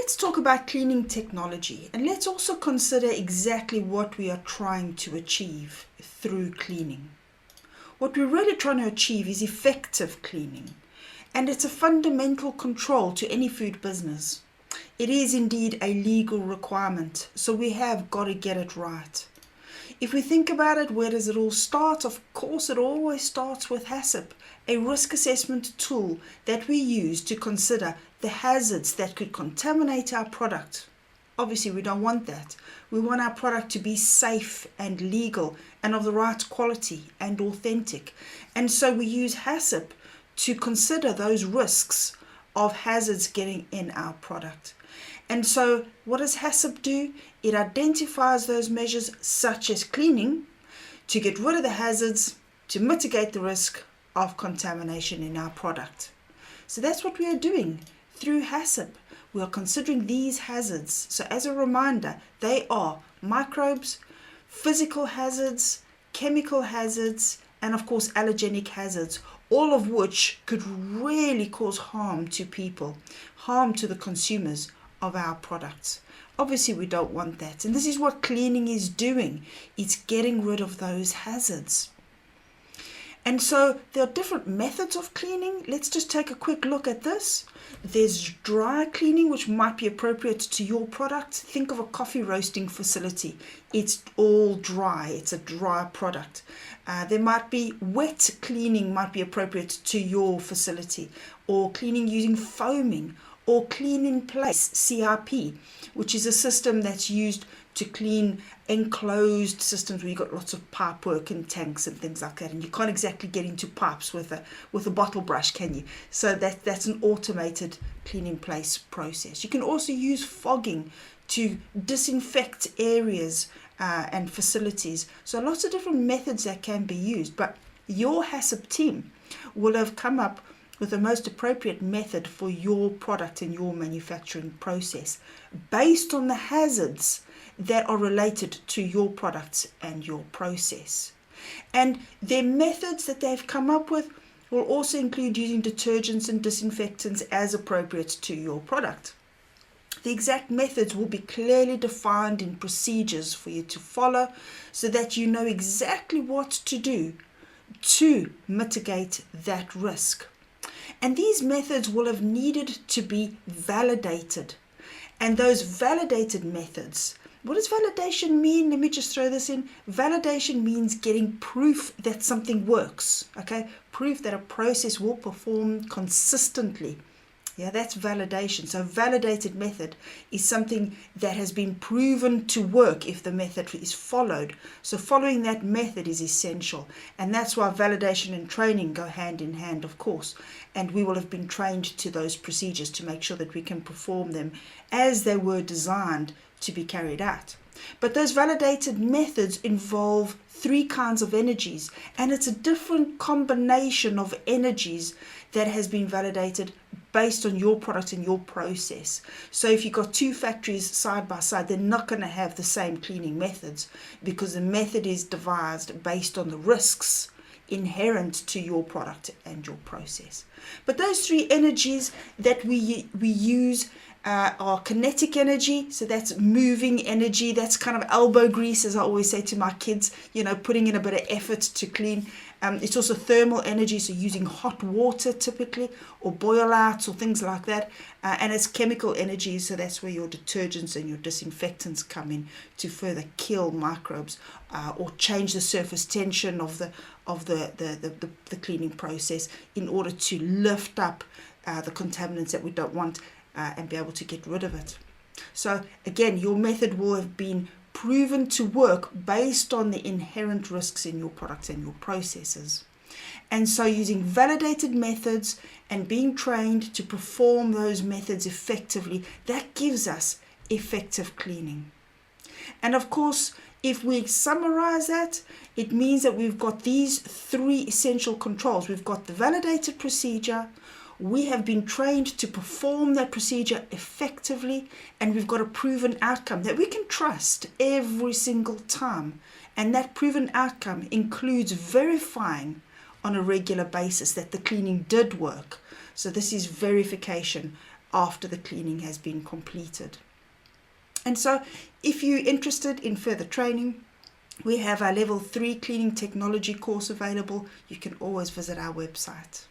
let's talk about cleaning technology, and let's also consider exactly what we are trying to achieve through cleaning. What we're really trying to achieve is effective cleaning, and it's a fundamental control to any food business. It is indeed a legal requirement, so we have got to get it right. If we think about it, where does it all start? Of course, it always starts with HACCP, a risk assessment tool that we use to consider the hazards that could contaminate our product. Obviously, we don't want that. We want our product to be safe and legal and of the right quality and authentic. And so we use HACCP to consider those risks of hazards getting in our product. And so what does HACCP do? It identifies those measures such as cleaning to get rid of the hazards, to mitigate the risk of contamination in our product. So that's what we are doing through HACCP. We are considering these hazards. So as a reminder, they are microbes, physical hazards, chemical hazards, and of course allergenic hazards, all of which could really cause harm to people, harm to the consumers of our products. Obviously, we don't want that. And this is what cleaning is doing. It's getting rid of those hazards. And so there are different methods of cleaning. Let's just take a quick look at this. There's dry cleaning, which might be appropriate to your product. Think of a coffee roasting facility. It's all dry. It's a dry product. There might be wet cleaning, might be appropriate to your facility, or cleaning using foaming, or clean in place, CIP, which is a system that's used to clean enclosed systems where you've got lots of pipe work and tanks and things like that, and you can't exactly get into pipes with a bottle brush, can you? So that's an automated clean in place process. You can also use fogging to disinfect areas and facilities. So lots of different methods that can be used, but your HACCP team will have come up with the most appropriate method for your product and your manufacturing process based on the hazards that are related to your products and your process. And their methods that they've come up with will also include using detergents and disinfectants as appropriate to your product. The exact methods will be clearly defined in procedures for you to follow so that you know exactly what to do to mitigate that risk. And these methods will have needed to be validated. And those validated methods, what does validation mean? Let me just throw this in. Validation means getting proof that something works, okay? Proof that a process will perform consistently. Yeah, that's validation. So validated method is something that has been proven to work if the method is followed. So following that method is essential. And that's why validation and training go hand in hand, of course. And we will have been trained to those procedures to make sure that we can perform them as they were designed to be carried out. But those validated methods involve three kinds of energies, and it's a different combination of energies that has been validated based on your product and your process. So if you've got two factories side by side, they're not going to have the same cleaning methods because the method is devised based on the risks inherent to your product and your process. But those three energies that we use are kinetic energy, so that's moving energy, that's kind of elbow grease, as I always say to my kids, putting in a bit of effort to clean. It's also thermal energy, so using hot water typically, or boil outs or things like that. And it's chemical energy, so that's where your detergents and your disinfectants come in to further kill microbes or change the surface tension of the cleaning process in order to lift up the contaminants that we don't want and be able to get rid of it. So again, your method will have been proven to work based on the inherent risks in your products and your processes. And so using validated methods and being trained to perform those methods effectively, that gives us effective cleaning. And of course, if we summarize that, it means that we've got these three essential controls. We've got the validated procedure, we have been trained to perform that procedure effectively, and we've got a proven outcome that we can trust every single time. And that proven outcome includes verifying on a regular basis that the cleaning did work. So this is verification after the cleaning has been completed. And so if you're interested in further training, we have our level 3 cleaning technology course available. You can always visit our website.